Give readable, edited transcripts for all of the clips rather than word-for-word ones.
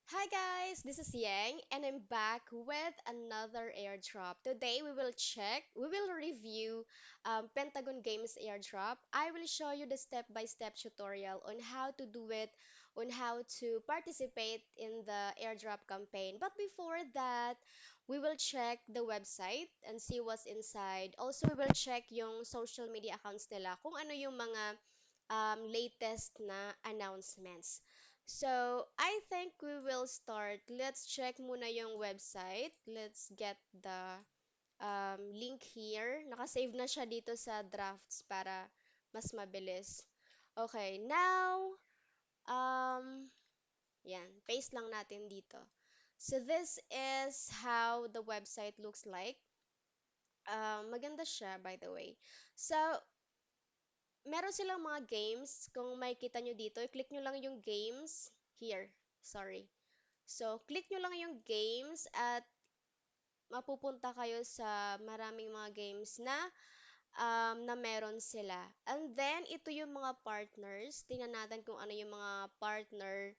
Hi guys, this is Yang and I'm back with another airdrop. Today we will review Pentagon Games airdrop. I will show you the step-by-step tutorial on how to do it, on how to participate in the airdrop campaign. But before that, we will check the website and see what's inside. Also, we will check yung social media accounts nila, kung ano yung mga latest na announcements. So, I think we will start. Let's check muna yung website. Let's get the link here. Nakasave na siya dito sa drafts para mas mabilis. Okay, now, um, yan, paste lang natin dito. So, this is how the website looks like. Maganda siya, by the way. So, meron silang mga games. Kung makikita nyo dito, i-click nyo lang yung games. Here, sorry. So, click nyo lang yung games at mapupunta kayo sa maraming mga games na meron sila. And then, ito yung mga partners. Tingnan natin kung ano yung mga partner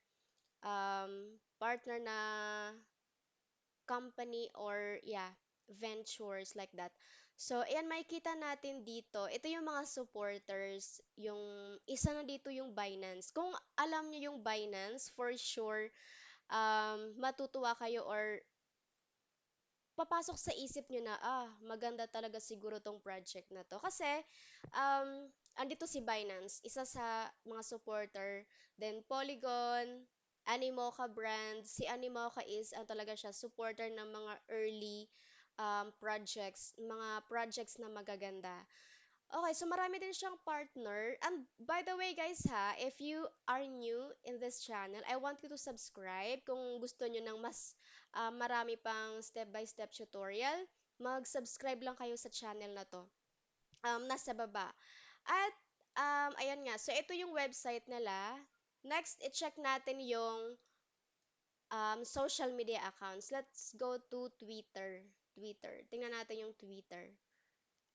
na company or yeah, ventures like that. So, ayan, makikita natin dito. Ito yung mga supporters. Yung isa na dito yung Binance. Kung alam niyo yung Binance, for sure, matutuwa kayo or papasok sa isip nyo na, maganda talaga siguro tong project na to. Kasi, um, andito si Binance, isa sa mga supporter. Then, Polygon, Animoca brand. Si Animoca is, talaga siya, supporter ng mga early projects na magaganda. Okay, so marami din siyang partner. And by the way, guys ha, if you are new in this channel, I want you to subscribe. Kung gusto nyo ng mas marami pang step-by-step tutorial, mag-subscribe lang kayo sa channel na to. Nasa baba. At, ayan nga, so ito yung website nila. Next, i-check natin yung social media accounts. Let's go to Twitter. Twitter. Tingnan natin yung Twitter.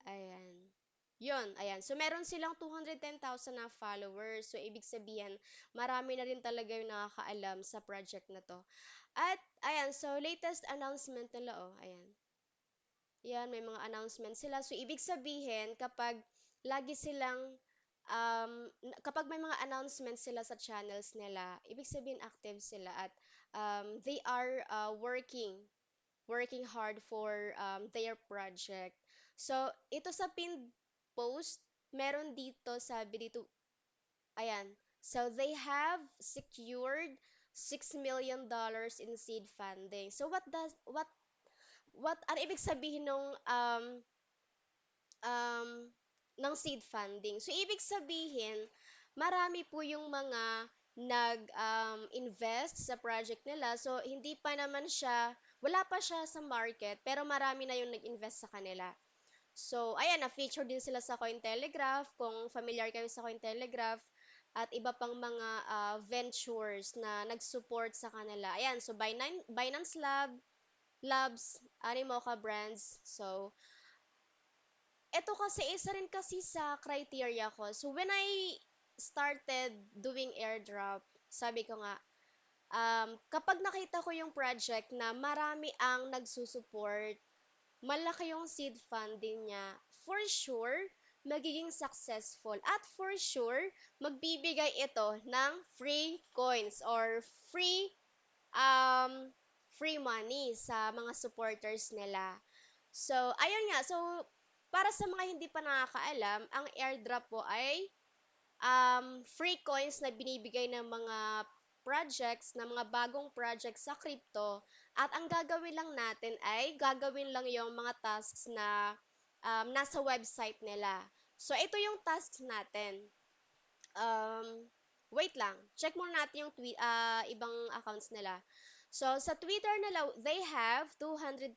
Ayan. Yun, ayan. So, meron silang 210,000 na followers. So, ibig sabihin, marami na rin talaga yung nakakaalam sa project na to. At, ayan, so, latest announcement nila, oh, ayan. Yan, may mga announcement sila. So, ibig sabihin, lagi silang, kapag may mga announcements sila sa channels nila, ibig sabihin active sila at they are working hard for their project. So, ito sa pinned post, meron dito, sabi dito, ayan. So, they have secured $6 million in seed funding. So, ano ibig sabihin um, ng seed funding? So, ibig sabihin, marami po yung mga invest sa project nila. So, hindi pa naman siya, wala pa siya sa market, pero marami na yung nag-invest sa kanila. So, ayan, na-feature din sila sa Cointelegraph, kung familiar kayo sa Cointelegraph, at iba pang mga ventures na nag-support sa kanila. Ayan, so Binance Labs, Animoca Brands. So, eto kasi isa rin kasi sa criteria ko. So, when I started doing airdrop, sabi ko nga, kapag nakita ko yung project na marami ang nagsusupport, malaki yung seed funding niya, for sure, magiging successful. At for sure, magbibigay ito ng free coins or um, free money sa mga supporters nila. So, ayun nga. So, para sa mga hindi pa nakakaalam, ang airdrop po ay free coins na binibigay ng mga projects, ng mga bagong projects sa crypto. At ang gagawin lang natin ay gagawin lang yung mga tasks na nasa website nila. So, ito yung tasks natin. Wait lang. Check muna natin yung ibang accounts nila. So, sa Twitter nila, they have 210,000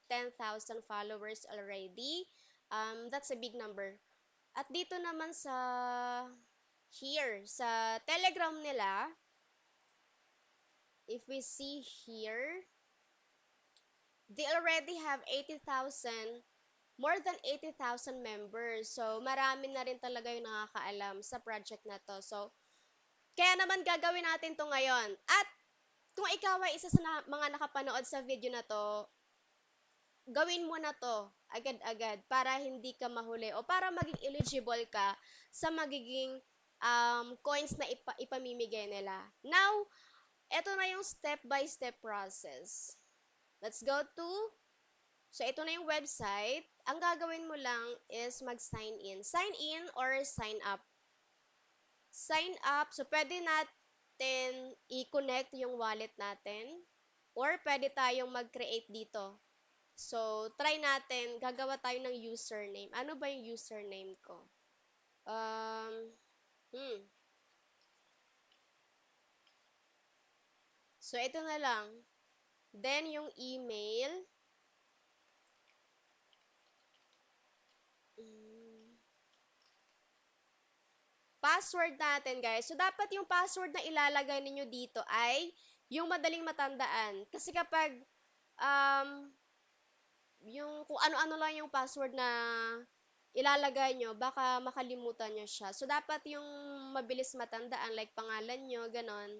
followers already. That's a big number. At dito naman sa Telegram nila, if we see here, they already have 80,000, more than 80,000 members. So, marami na rin talaga yung nakakaalam sa project na to. So, kaya naman gagawin natin to ngayon. At kung ikaw ay isa sa mga nakapanood sa video na 'to, gawin mo na 'to agad-agad para hindi ka mahuli o para maging eligible ka sa magiging, coins na ipamimigay nila. Now, eto na yung step by step process. Let's go to so ito na yung website. Ang gagawin mo lang is mag-sign in. Sign in or sign up. Sign up, so pwede natin i-connect yung wallet natin or pwede tayong mag-create dito. So, try natin, gagawa tayo ng username. Ano ba yung username ko? Um, hmm. So, ito na lang. Then, yung email. Hmm. Password natin, guys. So, dapat yung password na ilalagay ninyo dito ay yung madaling matandaan. Kasi kapag um, yung kung ano-ano lang yung password na ilalagay nyo, baka makalimutan nyo siya. So, dapat yung mabilis matandaan, like pangalan nyo, ganon.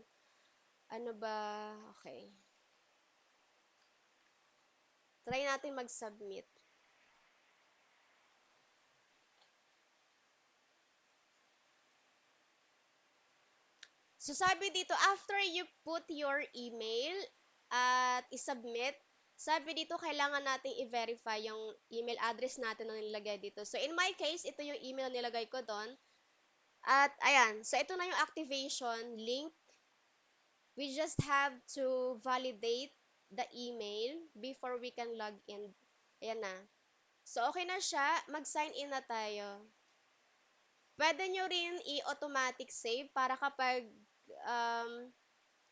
Ano ba? Okay. Try natin mag-submit. So, sabi dito, after you put your email at isubmit, sabi dito, kailangan nating i-verify yung email address natin na nilagay dito. So, in my case, ito yung email na nilagay ko doon. At, ayan. So, ito na yung activation link. We just have to validate the email before we can log in. Ayan na. So, okay na siya. Mag-sign in na tayo. Pwede nyo rin i-automatic save para kapag um,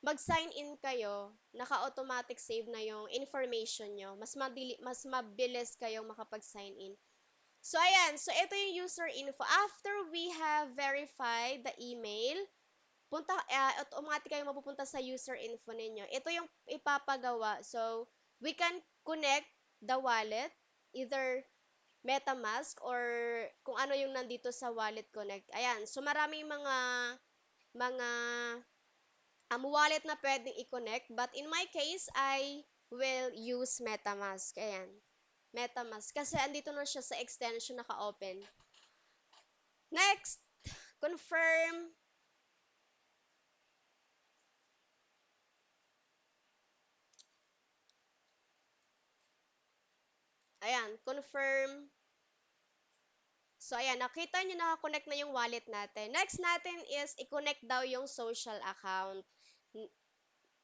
mag-sign in kayo, naka-automatic save na yung information nyo. Mas mabilis kayong makapag-sign in. So, ayan. So, ito yung user info. After we have verified the email, automatic kayong mapupunta sa user info ninyo. Ito yung ipapagawa. So, we can connect the wallet, either MetaMask or kung ano yung nandito sa Wallet Connect. Ayan. So, maraming mga wallet na pwedeng i-connect. But in my case, I will use MetaMask. Ayan. MetaMask. Kasi andito na siya sa extension naka-open. Next, confirm. Ayan, confirm. So, ayan, nakita nyo nakakonect na yung wallet natin. Next natin is i-connect daw yung social account.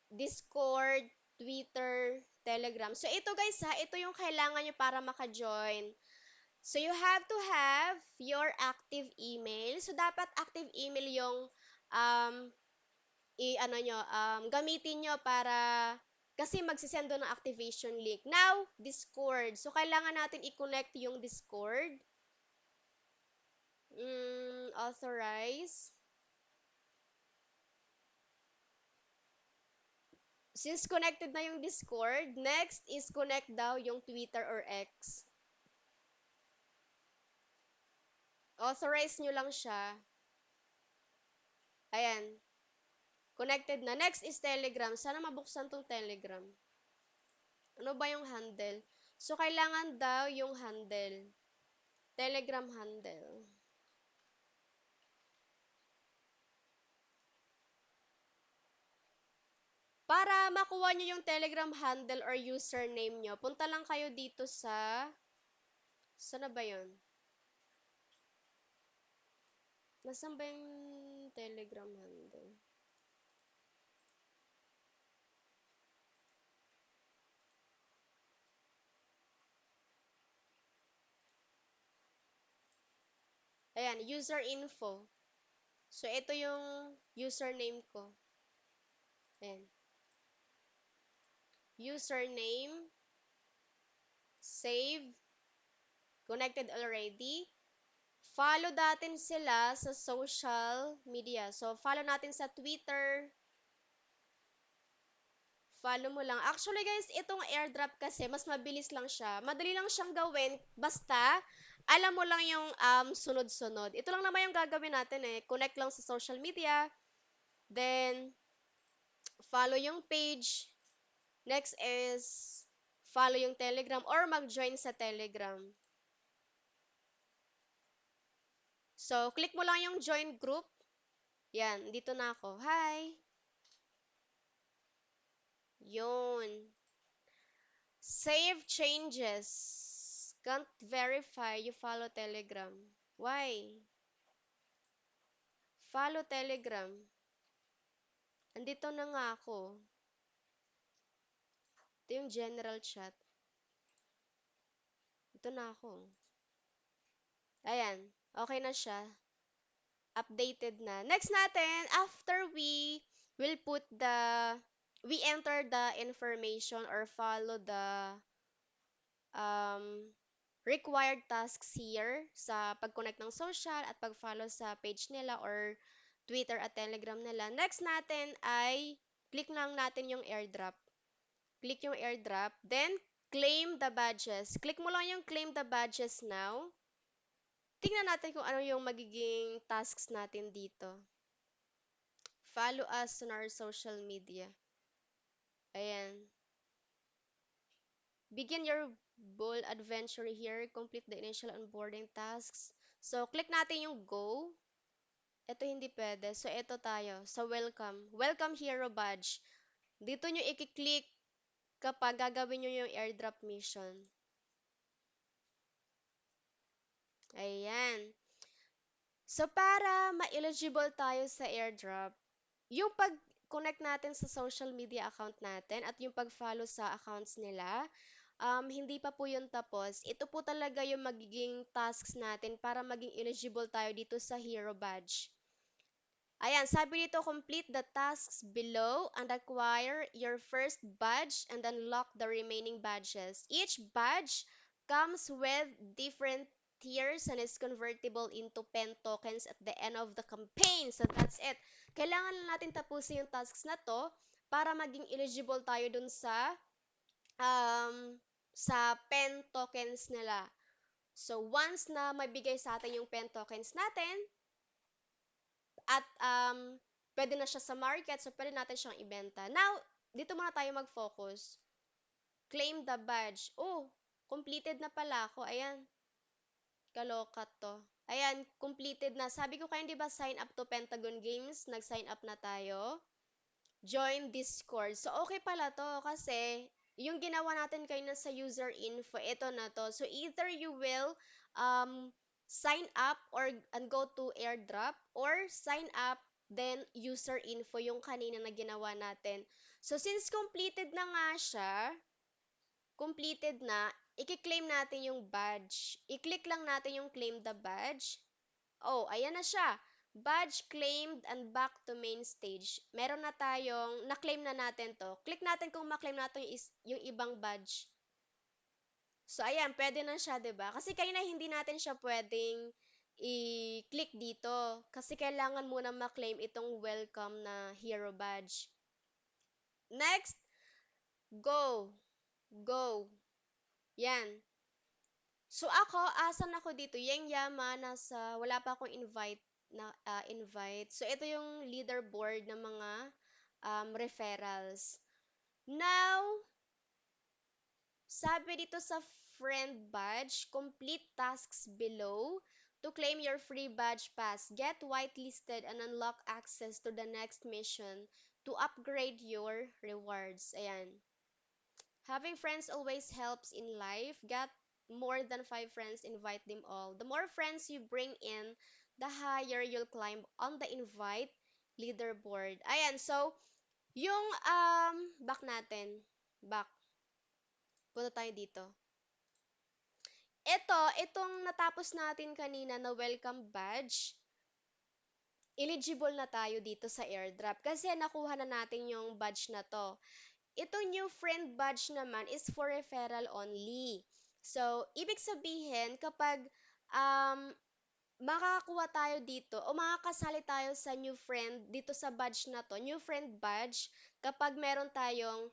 Discord, Twitter, Telegram. So, ito guys ha, ito yung kailangan nyo para maka-join. So, you have to have your active email. So, dapat active email yung um, ano nyo, gamitin nyo para kasi magsisend doon ng activation link. Now, Discord. So, kailangan natin i-connect yung Discord. Authorize. Since connected na yung Discord, next is connect daw yung Twitter or X. Authorize nyo lang siya. Ayan. Connected na. Next is Telegram. Sana mabuksan tong Telegram. Ano ba yung handle? So, kailangan daw yung handle. Telegram handle. Para makuha nyo yung Telegram handle or username nyo, punta lang kayo dito sa... Sana ba yun? Nasaan ba yung Telegram handle? Ayan, user info. So, ito yung username ko. Ayan. Username, save, connected already. Follow natin sila sa social media. So, follow natin sa Twitter. Follow mo lang. Actually, guys, itong airdrop kasi, mas mabilis lang siya. Madali lang siyang gawin. Basta, alam mo lang yung sunod-sunod. Ito lang naman yung gagawin natin eh. Connect lang sa social media. Then, follow yung page. Next is follow yung Telegram or mag-join sa Telegram. So, click mo lang yung join group. Yan, dito na ako. Hi! Yun. Save changes. Can't verify you follow Telegram. Why? Follow Telegram. Andito na nga ako. Ito yung general chat. Ito na ako. Ayan. Okay na siya. Updated na. Next natin, after will put we enter the information or follow the um, required tasks here sa pag-connect ng social at pag-follow sa page nila or Twitter at Telegram nila. Next natin ay click lang natin yung airdrop. Click yung airdrop, then claim the badges. Click mo lang yung claim the badges now. Tingnan natin kung ano yung magiging tasks natin dito. Follow us on our social media. Ayan. Begin your bold adventure here. Complete the initial onboarding tasks. So, click natin yung go. Ito hindi pwede. So, ito tayo. Sa welcome. Welcome Hero Badge. Dito nyo i-click kapag gagawin nyo yung airdrop mission. Ayan. So, para ma-eligible tayo sa airdrop, yung pag-connect natin sa social media account natin at yung pag-follow sa accounts nila, hindi pa po yun tapos. Ito po talaga yung magiging tasks natin para maging eligible tayo dito sa Hero Badge. Ayan, sabi dito, complete the tasks below and acquire your first badge and unlock the remaining badges. Each badge comes with different tiers and is convertible into pen tokens at the end of the campaign. So that's it. Kailangan lang natin tapusin yung tasks na to para maging eligible tayo dun sa pen tokens nila. So once na mabigay sa atin yung pen tokens natin, at pwede na siya sa market, so pwede natin siyang ibenta. Now, dito muna tayo mag-focus. Claim the badge. Oh, completed na pala ako. Ayan, kaloka to. Ayan, completed na. Sabi ko kayo, di ba, sign up to Pentagon Games? Nag-sign up na tayo. Join Discord. So, okay pala to kasi yung ginawa natin kayo na sa user info, ito na to. So, either you will sign up or and go to airdrop or sign up then user info yung kanina na ginawa natin. So, since completed na nga siya, completed na, i-claim natin yung badge. I-click lang natin yung claim the badge. Oh, ayan na siya. Badge claimed and back to main stage. Meron na tayong, na-claim na natin to. Click natin kung ma-claim natin yung ibang badge. So, ayan, pwede na siya, 'di ba? Kasi kanina hindi natin siya pwedeng i-click dito. Kasi kailangan muna ma-claim itong welcome na hero badge. Next, go. Go. Yan. So ako, asan ako dito? Yang Yama, wala pa akong invite. So ito yung leaderboard ng mga referrals. Now, sabi dito sa friend badge, complete tasks below to claim your free badge pass. Get whitelisted and unlock access to the next mission to upgrade your rewards. Ayan. Having friends always helps in life. Get more than 5 friends, invite them all. The more friends you bring in, the higher you'll climb on the invite leaderboard. Ayan, so, yung, back natin. Back. Punta tayo dito. Itong natapos natin kanina na welcome badge, eligible na tayo dito sa airdrop kasi nakuha na natin yung badge na to. Itong new friend badge naman is for referral only. So, ibig sabihin, kapag um, makakakuha tayo dito o makakasali tayo sa new friend dito sa badge na to, new friend badge, kapag meron tayong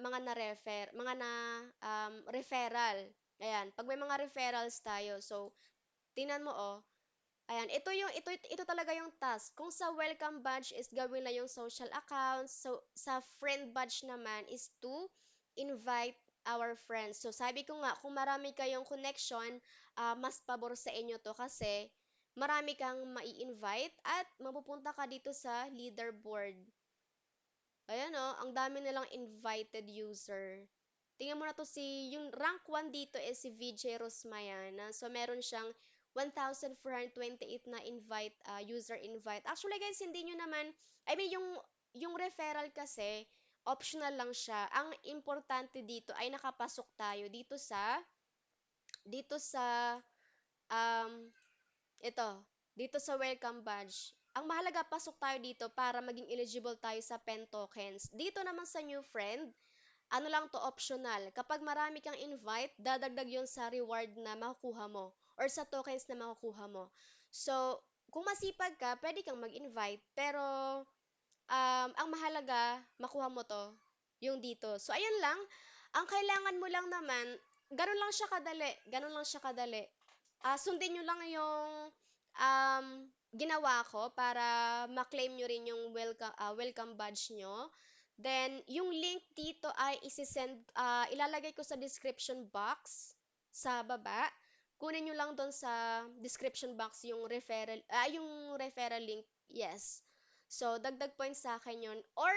mga na-refer, mga na referral. Ayan, pag may mga referrals tayo. So, tingnan mo oh, Ayan, ito talaga yung task. Kung sa welcome badge is gawin na yung social accounts, so sa friend badge naman is to invite our friends. So sabi ko nga, kung marami kayong connection, mas pabor sa inyo to kasi marami kang mai-invite at mapupunta ka dito sa leaderboard. Ayan o, ang dami nilang invited user. Tingnan mo na to yung rank 1 dito is si VJ Rosmayana. So, meron siyang 1,428 na user invite. Actually guys, hindi nyo naman, I mean yung referral kasi, optional lang siya. Ang importante dito ay nakapasok tayo dito sa, um, ito, dito sa welcome badge. Ang mahalaga, pasok tayo dito para maging eligible tayo sa pen tokens. Dito naman sa new friend, ano lang to, optional. Kapag marami kang invite, dadagdag yon sa reward na makukuha mo or sa tokens na makukuha mo. So, kung masipag ka, pwede kang mag-invite. Pero, ang mahalaga, makuha mo to, yung dito. So, ayun lang. Ang kailangan mo lang naman, ganun lang siya kadali. Ganun lang siya kadali. Sundin nyo lang yung um, ginawa ko para ma-claim nyo rin yung welcome badge nyo. Then, yung link dito ay ilalagay ko sa description box sa baba. Kunin nyo lang doon sa description box yung referral link. Yes. So, dagdag points sa akin yun. Or,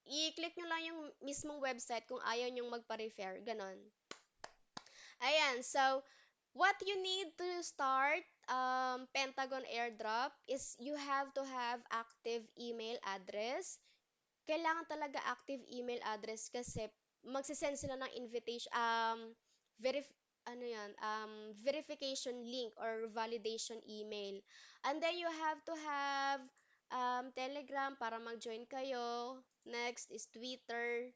i-click nyo lang yung mismong website kung ayaw nyong magpa-refer. Ganon. Ayan, so what you need to start Pentagon airdrop is you have to have active email address. Kailangan talaga active email address kasi magsisend sila ng invitation, verif ano yan, verification link or validation email. And then you have to have Telegram para mag-join kayo. Next is Twitter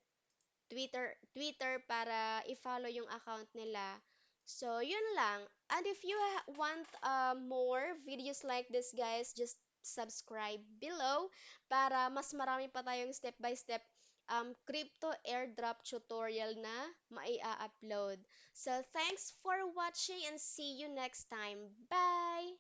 para i-follow yung account nila. So, yun lang. And if you want more videos like this, guys, just subscribe below para mas marami pa tayong step-by-step crypto airdrop tutorial na maia-upload. So, thanks for watching and see you next time. Bye!